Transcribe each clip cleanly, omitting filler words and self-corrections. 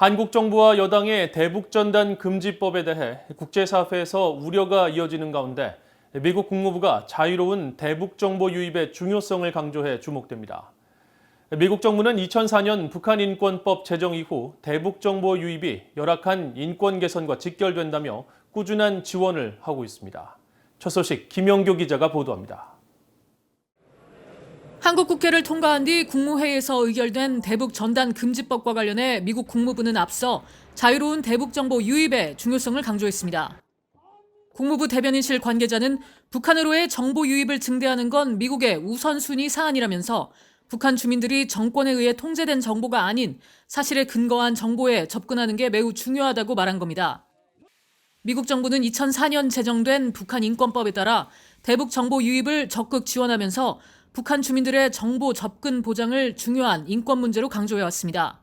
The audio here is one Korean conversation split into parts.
한국 정부와 여당의 대북전단 금지법에 대해 국제사회에서 우려가 이어지는 가운데 미국 국무부가 자유로운 대북정보 유입의 중요성을 강조해 주목됩니다. 미국 정부는 2004년 북한인권법 제정 이후 대북정보 유입이 열악한 인권 개선과 직결된다며 꾸준한 지원을 하고 있습니다. 첫 소식 김영교 기자가 보도합니다. 한국 국회를 통과한 뒤 국무회의에서 의결된 대북 전단 금지법과 관련해 미국 국무부는 앞서 자유로운 대북 정보 유입의 중요성을 강조했습니다. 국무부 대변인실 관계자는 북한으로의 정보 유입을 증대하는 건 미국의 우선순위 사안이라면서 북한 주민들이 정권에 의해 통제된 정보가 아닌 사실에 근거한 정보에 접근하는 게 매우 중요하다고 말한 겁니다. 미국 정부는 2004년 제정된 북한 인권법에 따라 대북 정보 유입을 적극 지원하면서 북한 주민들의 정보 접근 보장을 중요한 인권 문제로 강조해왔습니다.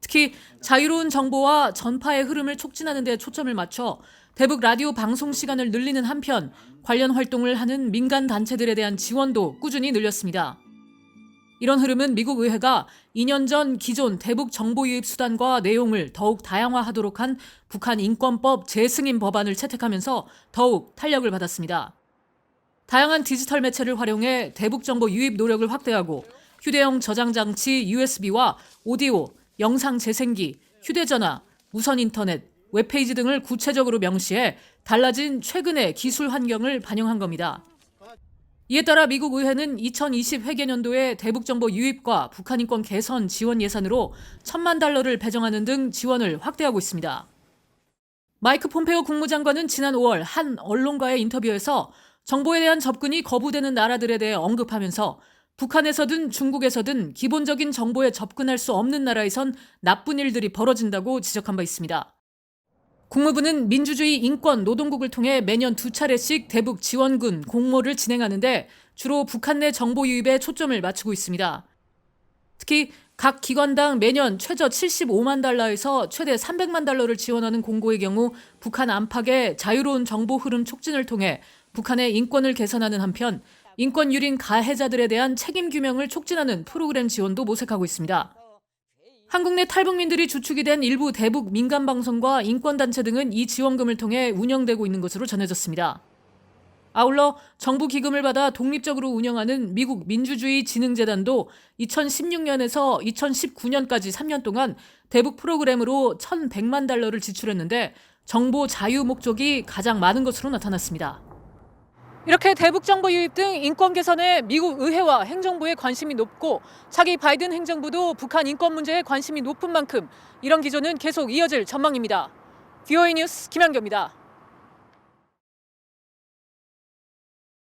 특히 자유로운 정보와 전파의 흐름을 촉진하는 데 초점을 맞춰 대북 라디오 방송 시간을 늘리는 한편 관련 활동을 하는 민간 단체들에 대한 지원도 꾸준히 늘렸습니다. 이런 흐름은 미국 의회가 2년 전 기존 대북 정보 유입 수단과 내용을 더욱 다양화하도록 한 북한 인권법 재승인 법안을 채택하면서 더욱 탄력을 받았습니다. 다양한 디지털 매체를 활용해 대북 정보 유입 노력을 확대하고 휴대용 저장 장치 USB와 오디오, 영상 재생기, 휴대전화, 무선 인터넷, 웹페이지 등을 구체적으로 명시해 달라진 최근의 기술 환경을 반영한 겁니다. 이에 따라 미국 의회는 2020 회계년도에 대북 정보 유입과 북한 인권 개선 지원 예산으로 $1,000만 배정하는 등 지원을 확대하고 있습니다. 마이크 폼페오 국무장관은 지난 5월 한 언론과의 인터뷰에서 정보에 대한 접근이 거부되는 나라들에 대해 언급하면서 북한에서든 중국에서든 기본적인 정보에 접근할 수 없는 나라에선 나쁜 일들이 벌어진다고 지적한 바 있습니다. 국무부는 민주주의 인권 노동국을 통해 매년 2차례씩 대북 지원군 공모를 진행하는데 주로 북한 내 정보 유입에 초점을 맞추고 있습니다. 특히 각 기관당 매년 최저 $75만 최대 $300만 지원하는 공고의 경우 북한 안팎의 자유로운 정보 흐름 촉진을 통해 북한의 인권을 개선하는 한편 인권 유린 가해자들에 대한 책임 규명을 촉진하는 프로그램 지원도 모색하고 있습니다. 한국 내 탈북민들이 주축이 된 일부 대북 민간 방송과 인권단체 등은 이 지원금을 통해 운영되고 있는 것으로 전해졌습니다. 아울러 정부 기금을 받아 독립적으로 운영하는 미국 민주주의 진흥재단도 2016년에서 2019년까지 3년 동안 대북 프로그램으로 $1,100만 지출했는데 정보 자유 목적이 가장 많은 것으로 나타났습니다. 이렇게 대북 정보 유입 등 인권 개선에 미국 의회와 행정부의 관심이 높고 차기 바이든 행정부도 북한 인권 문제에 관심이 높은 만큼 이런 기조는 계속 이어질 전망입니다. VOA 뉴스 김한교입니다.